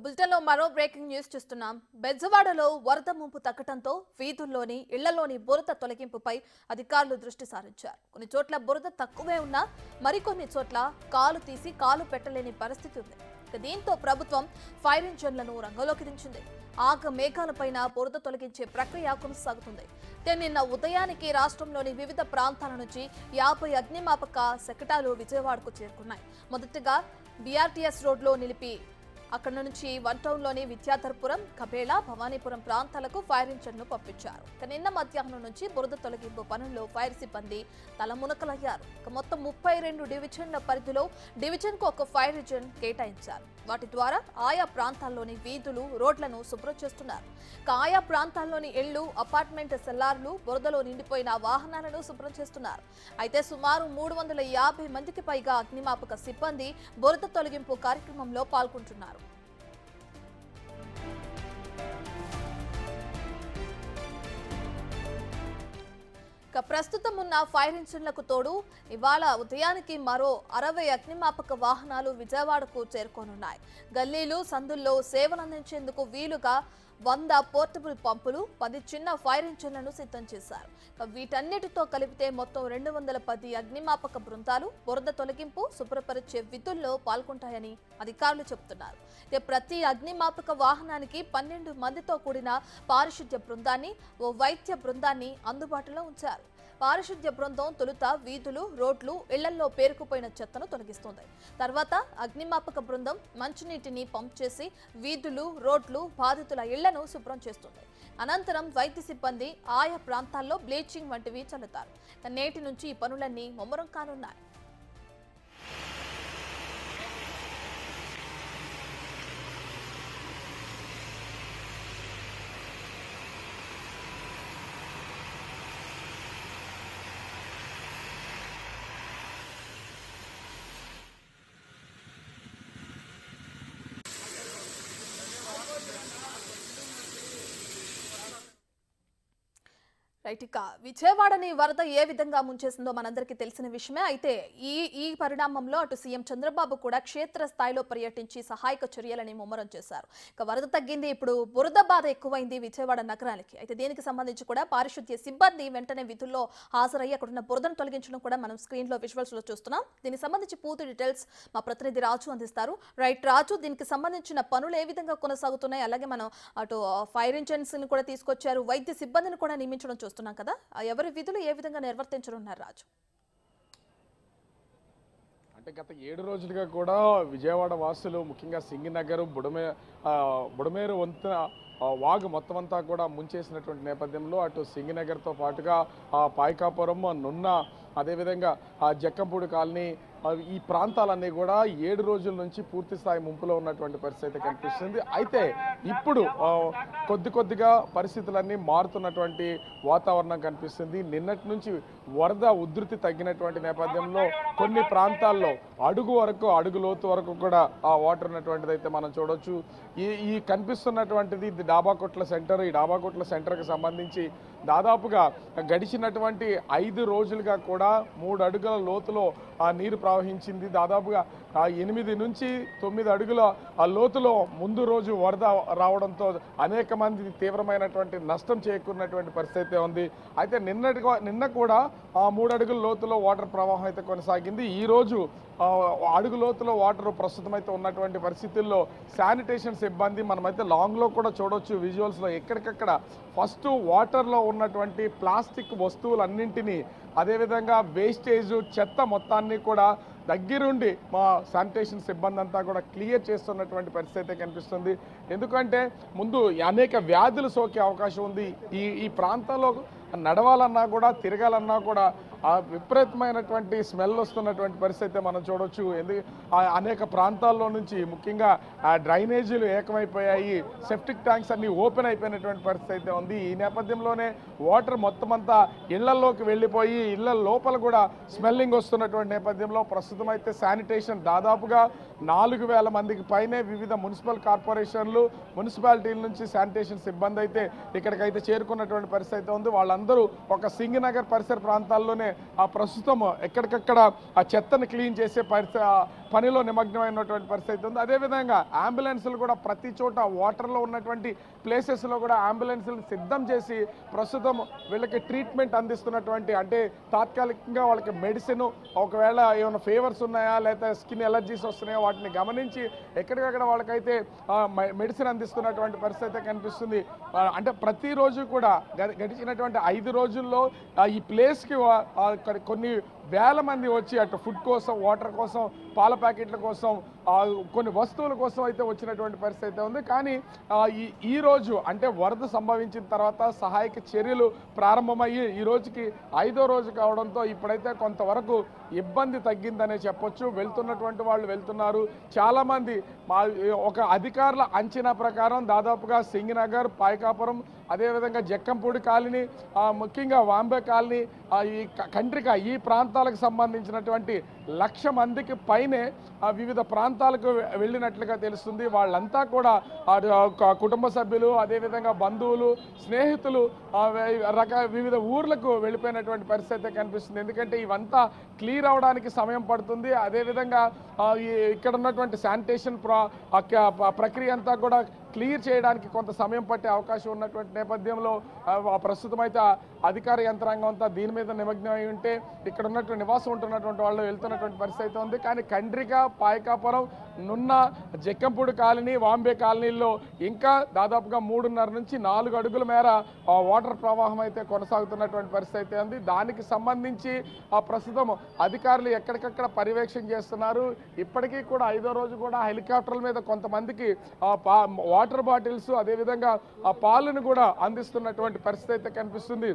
బులెటిన్లో మరో breaking news చూస్తున్నాం. బెజవాడలో వరద ముంపు తగ్గడంతో వీధుల్లోని ఇళ్లలోని బురద తొలగింపుపై అధికారులు దృష్టి సారించారు. కొన్ని చోట్ల బురద తక్కువే ఉన్నా మరికొన్ని చోట్ల కాలు తీసి కాలు పెట్టలేని పరిస్థితి ఉంది. దీంతో ప్రభుత్వం ఫైర్ ఇంజన్లను రంగంలోకి దించింది. ఆగ మేఘాలపైన బురద తొలగించే ప్రక్రియ కొనసాగుతుంది. నిన్న ఉదయానికి రాష్ట్రంలోని వివిధ ప్రాంతాల నుంచి 50 అగ్నిమాపక శకటాలు విజయవాడకు చేరుకున్నాయి. మొదటగా బీఆర్టీఎస్ రోడ్లో నిలిపి అక్కడ నుంచి వన్ టౌన్లోని విద్యాధర్పురం, కబేళ, భవానీపురం ప్రాంతాలకు ఫైర్ ఇంజన్ను పంపించారు. నిన్న మధ్యాహ్నం నుంచి బురద తొలగింపు పనుల్లో ఫైర్ సిబ్బంది తలమునకలయ్యారు. మొత్తం 32 డివిజన్ల పరిధిలో డివిజన్కు ఒక ఫైర్ ఇంజన్ కేటాయించారు. వాటి ద్వారా ఆయా ప్రాంతాల్లోని వీధులు, రోడ్లను శుభ్రం చేస్తున్నారు. ఆయా ప్రాంతాల్లోని ఇళ్లు, అపార్ట్మెంట్ సెల్లార్లు, బురదలో నిండిపోయిన వాహనాలను శుభ్రం చేస్తున్నారు. అయితే సుమారు 350 మందికి పైగా అగ్నిమాపక సిబ్బంది బురద తొలగింపు కార్యక్రమంలో పాల్గొంటున్నారు. ప్రస్తుతం ఉన్న ఫైర్ ఇంజన్లకు తోడు ఇవాళ ఉదయానికి మరో 60 అగ్నిమాపక వాహనాలు విజయవాడకు చేరుకోనున్నాయి. గల్లీలు, సందుల్లో సేవలందించేందుకు వీలుగా 100 పోర్టబుల్ పంపులు, 10 చిన్న ఫైర్ ఇంజన్లను సిద్ధం చేశారు. వీటన్నిటితో కలిపితే మొత్తం 210 అగ్నిమాపక బృందాలు బురద తొలగింపు, శుభ్రపరిచే విధుల్లో పాల్గొంటాయని అధికారులు చెబుతున్నారు. ప్రతి అగ్నిమాపక వాహనానికి 12 మందితో కూడిన పారిశుద్ధ్య బృందాన్ని, ఓ వైద్య బృందాన్ని అందుబాటులో ఉంచారు. పారిశుద్ధ్య బృందం తొలుత వీధులు, రోడ్లు, ఇళ్లల్లో పేరుకుపోయిన చెత్తను తొలగిస్తుంది. తర్వాత అగ్నిమాపక బృందం మంచినీటిని పంప్ చేసి వీధులు, రోడ్లు, బాధితుల ఇళ్లను శుభ్రం చేస్తుంది. అనంతరం వైద్య సిబ్బంది ఆయా ప్రాంతాల్లో బ్లీచింగ్ వంటివి చల్లుతారు. నేటి నుంచి ఈ పనులన్నీ ముమ్మరం కానున్నాయి. రైట్, ఇక విజయవాడని వరద ఏ విధంగా ముంచేసిందో మనందరికీ తెలిసిన విషయమే. అయితే ఈ పరిణామంలో అటు సీఎం చంద్రబాబు కూడా క్షేత్రస్థాయిలో పర్యటించి సహాయక చర్యలని ముమ్మరం చేశారు. ఇక వరద తగ్గింది, ఇప్పుడు బురద బాధ ఎక్కువైంది విజయవాడ నగరానికి. అయితే దీనికి సంబంధించి కూడా పారిశుద్ధ్య సిబ్బంది వెంటనే విధుల్లో హాజరయ్యి అక్కడున్న బురదను తొలగించడం కూడా మనం స్క్రీన్లో విజువల్స్లో చూస్తున్నాం. దీనికి సంబంధించి పూర్తి డీటెయిల్స్ మా ప్రతినిధి రాజు అందిస్తారు. రైట్ రాజు, దీనికి సంబంధించిన పనులు ఏ విధంగా కొనసాగుతున్నాయి? అలాగే మనం అటు ఫైర్ ఇంజన్స్ ని కూడా తీసుకొచ్చారు, వైద్య సిబ్బందిని కూడా నియమించడం చూస్తున్నాం కదా, ఎవరి విధులు ఏ విధంగా నిర్వర్తించనున్నారు రాజు? అంటే గత 7 రోజులుగా కూడా విజయవాడ వాసులు, ముఖ్యంగా సింగినగర్, బుడమేరు వంతెన వాగు మొత్తం అంతా కూడా ముంచేసినటువంటి నేపథ్యంలో అటు సింగినగర్తో పాటుగా పాయకాపురం, నున్న, అదేవిధంగా జక్కంపూడి కాలనీ, ఈ ప్రాంతాలన్నీ కూడా 7 రోజుల నుంచి పూర్తి స్థాయి ముంపులో ఉన్నటువంటి పరిస్థితి కనిపిస్తుంది. అయితే ఇప్పుడు కొద్దిగా పరిస్థితులన్నీ మారుతున్నటువంటి వాతావరణం కనిపిస్తుంది. నిన్నటి నుంచి వరద ఉధృతి తగ్గినటువంటి నేపథ్యంలో కొన్ని ప్రాంతాల్లో అడుగు లోతు వరకు కూడా ఆ వాటర్ ఉన్నటువంటిది అయితే మనం చూడవచ్చు. ఈ కనిపిస్తున్నటువంటిది డాబాకొట్ల సెంటర్. ఈ డాబాకొట్ల సెంటర్కి సంబంధించి దాదాపుగా గడిచినటువంటి 5 రోజులుగా కూడా 3 అడుగుల లోతులో ఆ నీరు ప్రవహించింది. దాదాపుగా 8 నుంచి 9 అడుగుల ఆ లోతులో ముందు రోజు వరద రావడంతో అనేక మంది తీవ్రమైనటువంటి నష్టం చేకూరినటువంటి పరిస్థితి ఉంది. అయితే నిన్న కూడా 3 అడుగుల లోతులో వాటర్ ప్రవాహం అయితే కొనసాగింది. ఈ రోజు అడుగు లోతులో వాటర్ ప్రస్తుతం అయితే ఉన్నటువంటి పరిస్థితుల్లో శానిటేషన్ సిబ్బంది మనమైతే లాంగ్లో కూడా చూడవచ్చు విజువల్స్లో, ఎక్కడికక్కడ ఫస్ట్ వాటర్లో ఉన్నటువంటి ప్లాస్టిక్ వస్తువులన్నింటినీ, అదేవిధంగా వేస్టేజ్, చెత్త మొత్తాన్ని కూడా దగ్గరుండి మా శానిటేషన్ సిబ్బంది అంతా కూడా క్లియర్ చేస్తున్నటువంటి పరిస్థితి కనిపిస్తుంది. ఎందుకంటే ముందు అనేక వ్యాధులు సోకే అవకాశం ఉంది. ఈ ప్రాంతంలో నడవాలన్నా కూడా, తిరగాలన్నా కూడా విపరీతమైనటువంటి స్మెల్ వస్తున్నటువంటి పరిస్థితి మనం చూడవచ్చు. అనేక ప్రాంతాల్లో నుంచి ముఖ్యంగా డ్రైనేజీలు ఏకమైపోయాయి, సెప్టిక్ ట్యాంక్స్ అన్ని ఓపెన్ అయిపోయినటువంటి పరిస్థితి ఉంది. ఈ నేపథ్యంలోనే వాటర్ మొత్తం అంతా ఇళ్లలోకి వెళ్ళిపోయి ఇళ్ల లోపల కూడా స్మెల్లింగ్ వస్తున్నటువంటి నేపథ్యంలో ప్రస్తుతం అయితే శానిటేషన్ దాదాపుగా 4000 మందికి పైనే వివిధ మున్సిపల్ కార్పొరేషన్లు, మున్సిపాలిటీల నుంచి శానిటేషన్ సిబ్బంది అయితే ఇక్కడికైతే చేరుకున్నటువంటి పరిస్థితి ఉంది. వాళ్ళందరూ ఒక సింగినగర్ పరిసర ప్రాంతాల్లోనే ప్రస్తుతం ఎక్కడికక్కడ ఆ చెత్తను క్లీన్ చేసే పనిలో నిమగ్నమైనటువంటి పరిస్థితి ఉంది. అదేవిధంగా అంబులెన్సులు కూడా ప్రతి చోట వాటర్లో ఉన్నటువంటి ప్లేసెస్లో కూడా అంబులెన్సులు సిద్ధం చేసి ప్రస్తుతం వీళ్ళకి ట్రీట్మెంట్ అందిస్తున్నటువంటి, అంటే తాత్కాలికంగా వాళ్ళకి మెడిసిన్, ఒకవేళ ఏమైనా ఫీవర్స్ ఉన్నాయా లేదా స్కిన్ ఎలర్జీస్ వస్తున్నాయో వాటిని గమనించి ఎక్కడికక్కడ వాళ్ళకైతే మెడిసిన్ అందిస్తున్నటువంటి పరిస్థితి అయితే కనిపిస్తుంది. అంటే ప్రతిరోజు కూడా గడిచినటువంటి 5 రోజుల్లో ఈ ప్లేస్కి కొన్ని వేల మంది వచ్చి అటు ఫుడ్ కోసం, వాటర్ కోసం, పాల ప్యాకెట్ల కోసం, కొన్ని వస్తువుల కోసం అయితే వచ్చినటువంటి పరిస్థితి అయితే ఉంది. కానీ ఈ రోజు అంటే వరద సంభవించిన తర్వాత సహాయక చర్యలు ప్రారంభమయ్యి ఈ రోజుకి 5వ రోజు కావడంతో ఇప్పుడైతే కొంతవరకు ఇబ్బంది తగ్గిందనే చెప్పొచ్చు. వెళ్తున్నటువంటి వాళ్ళు వెళ్తున్నారు. చాలామంది ఒక అధికారుల అంచనా ప్రకారం దాదాపుగా సింగనగర్, పాయకాపురం, అదేవిధంగా జక్కంపూడి కాలనీ, ముఖ్యంగా వాంబే కాలనీ, ఈ కంట్రిక ఈ ప్రాంతాలకు సంబంధించినటువంటి 1,00,000 మందికి పైనే వివిధ ప్రాంతాలకు వెళ్ళినట్లుగా తెలుస్తుంది. వాళ్ళంతా కూడా కుటుంబ సభ్యులు, అదేవిధంగా బంధువులు, స్నేహితులు వివిధ ఊర్లకు వెళ్ళిపోయినటువంటి పరిస్థితి కనిపిస్తుంది. ఎందుకంటే ఇవంతా క్లియర్ అవడానికి సమయం పడుతుంది. అదేవిధంగా ఇక్కడ ఉన్నటువంటి శానిటేషన్ ప్రక్రియ అంతా కూడా క్లియర్ చేయడానికి కొంత సమయం పట్టే అవకాశం ఉన్నటువంటి నేపథ్యంలో ప్రస్తుతం అయితే అధికార యంత్రాంగం అంతా దీని మీద నిమగ్నమై ఉంటే ఇక్కడ ఉన్నటువంటి నివాసం ఉంటున్నటువంటి వాళ్ళు వెళ్తున్నటువంటి పరిస్థితి ఉంది. కానీ కండ్రిక, పాయకాపురం, నున్న, జక్కంపూడి కాలనీ, వాంబే కాలనీల్లో ఇంకా దాదాపుగా 3.5 నుంచి 4 అడుగుల మేర వాటర్ ప్రవాహం అయితే కొనసాగుతున్నటువంటి పరిస్థితి ఉంది. దానికి సంబంధించి ప్రస్తుతం అధికారులు ఎక్కడికక్కడ పర్యవేక్షణ చేస్తున్నారు. ఇప్పటికీ కూడా 5వ రోజు కూడా హెలికాప్టర్ల మీద కొంతమందికి వాటర్ బాటిల్స్, అదేవిధంగా పాలను కూడా అందిస్తున్నటువంటి పరిస్థితి అయితే కనిపిస్తుంది.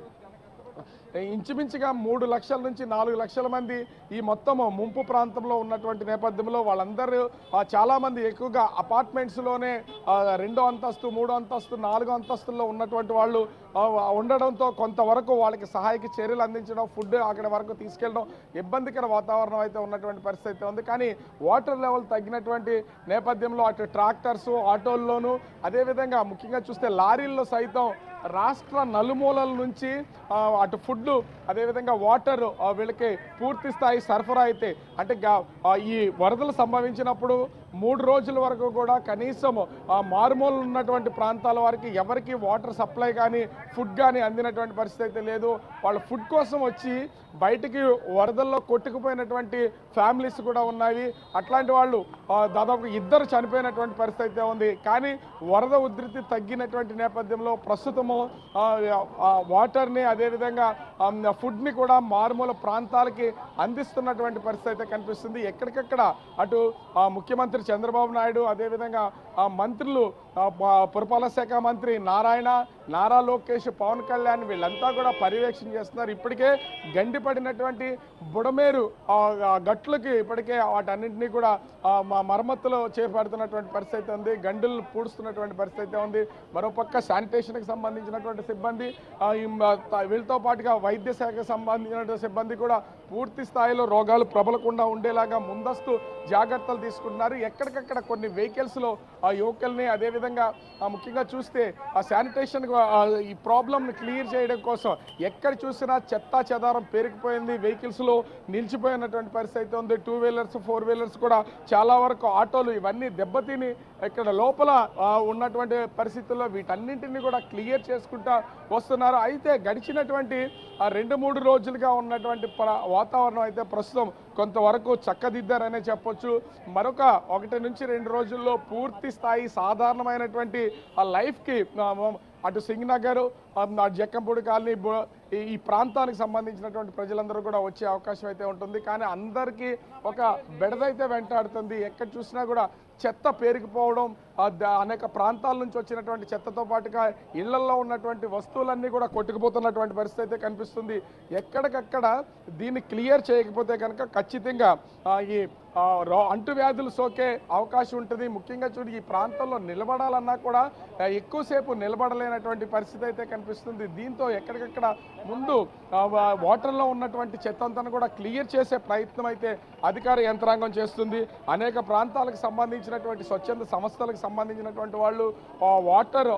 ఇంచుమించుగా 3 లక్షల నుంచి 4 లక్షల మంది ఈ మొత్తం ముంపు ప్రాంతంలో ఉన్నటువంటి నేపథ్యంలో వాళ్ళందరూ చాలామంది ఎక్కువగా అపార్ట్మెంట్స్లోనే 2వ అంతస్తు, 3వ అంతస్తు, 4వ అంతస్తుల్లో ఉన్నటువంటి వాళ్ళు ఉండడంతో కొంతవరకు వాళ్ళకి సహాయక చర్యలు అందించడం, ఫుడ్ అక్కడ వరకు తీసుకెళ్ళడం ఇబ్బందికర వాతావరణం అయితే ఉన్నటువంటి పరిస్థితి ఉంది. కానీ వాటర్ లెవెల్ తగ్గినటువంటి నేపథ్యంలో అటు ట్రాక్టర్స్, ఆటోల్లోనూ, అదేవిధంగా ముఖ్యంగా చూస్తే లారీల్లో సైతం రాష్ట్ర నలుమూలల నుంచి అటు ఫుడ్, అదేవిధంగా వాటర్ వీళ్ళకి పూర్తి స్థాయి సరఫరా అయితే, అంటే ఈ వరదలు సంభవించినప్పుడు 3 రోజుల వరకు కూడా కనీసం మారుమూలలు ఉన్నటువంటి ప్రాంతాల వారికి ఎవరికి వాటర్ సప్లై కానీ ఫుడ్ కానీ అందినటువంటి పరిస్థితి అయితే లేదు. వాళ్ళు ఫుడ్ కోసం వచ్చి బయటికి వరదల్లో కొట్టుకుపోయినటువంటి ఫ్యామిలీస్ కూడా ఉన్నాయి. అట్లాంటి వాళ్ళు దాదాపు 2 చనిపోయినటువంటి పరిస్థితి అయితే ఉంది. కానీ వరద ఉధృతి తగ్గినటువంటి నేపథ్యంలో ప్రస్తుతము వాటర్ని, అదేవిధంగా ఫుడ్ని కూడా మారుమూల ప్రాంతాలకి అందిస్తున్నటువంటి పరిస్థితి అయితే కనిపిస్తుంది. ఎక్కడికక్కడ అటు ముఖ్యమంత్రి చంద్రబాబు నాయుడు, అదేవిధంగా మంత్రులు, పురపాలక శాఖ మంత్రి నారాయణ, నారా లోకేష్, పవన్ కళ్యాణ్ వీళ్ళంతా కూడా పర్యవేక్షణ చేస్తున్నారు. ఇప్పటికే గండిపడినటువంటి బుడమేరు గట్లకి ఇప్పటికే వాటన్నింటినీ కూడా మరమ్మతులు చేపడుతున్నటువంటి పరిస్థితి ఉంది. గండులు పూడుస్తున్నటువంటి పరిస్థితి ఉంది. మరోపక్క శానిటేషన్కి సంబంధించినటువంటి సిబ్బంది, వీళ్ళతో పాటుగా వైద్య శాఖకు సంబంధించినటువంటి సిబ్బంది కూడా పూర్తి స్థాయిలో రోగాలు ప్రబలకుండా ఉండేలాగా ముందస్తు జాగ్రత్తలు తీసుకుంటున్నారు. ఎక్కడికక్కడ కొన్ని వెహికల్స్లో యువకుల్ని, అదేవిధంగా ముఖ్యంగా చూస్తే ఆ శానిటేషన్ ఈ ప్రాబ్లమ్ని క్లియర్ చేయడం కోసం ఎక్కడ చూసినా చెత్తా చెదారం పేరుకుపోయింది. వెహికల్స్లో నిలిచిపోయినటువంటి పరిస్థితి ఉంది. 2 వీలర్స్, 4 వీలర్స్ కూడా చాలా వరకు, ఆటోలు ఇవన్నీ దెబ్బతిని ఇక్కడ లోపల ఉన్నటువంటి పరిస్థితుల్లో వీటన్నింటినీ కూడా క్లియర్ చేసుకుంటా వస్తున్నారు. అయితే గడిచినటువంటి 2-3 రోజులుగా ఉన్నటువంటి వాతావరణం అయితే ప్రస్తుతం కొంతవరకు చక్కదిద్దారనే చెప్పొచ్చు. మరొక 1 నుంచి 2 రోజుల్లో పూర్తి స్థాయి సాధారణమైనటువంటి ఆ లైఫ్కి అటు సింగనగర్, జక్కంపూడి కాలనీ, ఈ ప్రాంతానికి సంబంధించినటువంటి ప్రజలందరూ కూడా వచ్చే అవకాశం అయితే ఉంటుంది. కానీ అందరికీ ఒక బెడదైతే వెంటాడుతుంది. ఎక్కడ చూసినా కూడా చెత్త పేరుకుపోవడం, అనేక ప్రాంతాల నుంచి వచ్చినటువంటి చెత్తతో పాటుగా ఇళ్లల్లో ఉన్నటువంటి వస్తువులన్నీ కూడా కొట్టుకుపోతున్నటువంటి పరిస్థితి అయితే కనిపిస్తుంది. ఎక్కడికక్కడ దీన్ని క్లియర్ చేయకపోతే కనుక ఖచ్చితంగా ఈ అంటువ్యాధులు సోకే అవకాశం ఉంటుంది. ముఖ్యంగా చూడు, ఈ ప్రాంతంలో నిలబడాలన్నా కూడా ఎక్కువసేపు నిలబడలేనటువంటి పరిస్థితి అయితే కనిపిస్తుంది. దీంతో ఎక్కడికక్కడ ముందు వాటర్లో ఉన్నటువంటి చెత్త అంతా కూడా క్లియర్ చేసే ప్రయత్నం అయితే అధికార యంత్రాంగం చేస్తుంది. అనేక ప్రాంతాలకు సంబంధించినటువంటి స్వచ్ఛంద సంస్థలకు సంబంధించినటువంటి వాళ్ళు వాటర్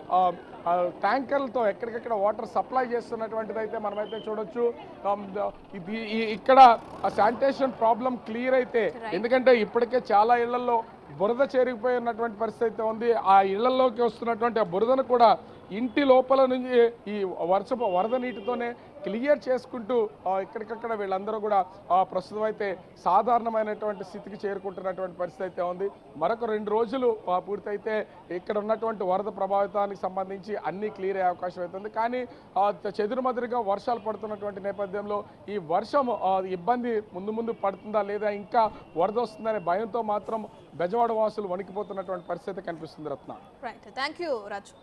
ట్యాంకర్లతో ఎక్కడికెక్కడ వాటర్ సప్లై చేస్తున్నటువంటిది అయితే మనమైతే చూడొచ్చు. ఇక్కడ శానిటేషన్ ప్రాబ్లం క్లియర్ అయితే, ఎందుకంటే ఇప్పటికే చాలా ఇళ్లలో బురద చేరిగిపోయి ఉన్నటువంటి పరిస్థితి అయితే ఉంది. ఆ ఇళ్లలోకి వస్తున్నటువంటి ఆ బురదను కూడా ఇంటి లోపల నుంచి ఈ వరద నీటితోనే క్లియర్ చేసుకుంటూ ఇక్కడికక్కడ వీళ్ళందరూ కూడా ప్రస్తుతం అయితే సాధారణమైనటువంటి స్థితికి చేరుకుంటున్నటువంటి పరిస్థితి అయితే ఉంది. మరొక 2 రోజులు పూర్తయితే ఇక్కడ ఉన్నటువంటి వరద ప్రభావితానికి సంబంధించి అన్నీ క్లియర్ అయ్యే అవకాశం అవుతుంది. కానీ చెదురుమదురుగా వర్షాలు పడుతున్నటువంటి నేపథ్యంలో ఈ వర్షం ఇబ్బంది ముందు పడుతుందా లేదా ఇంకా వరద వస్తుందనే భయంతో మాత్రం బెజవాడ వాసులు వణికిపోతున్నటువంటి పరిస్థితి కనిపిస్తుంది. Ratna. Right, thank you Raju.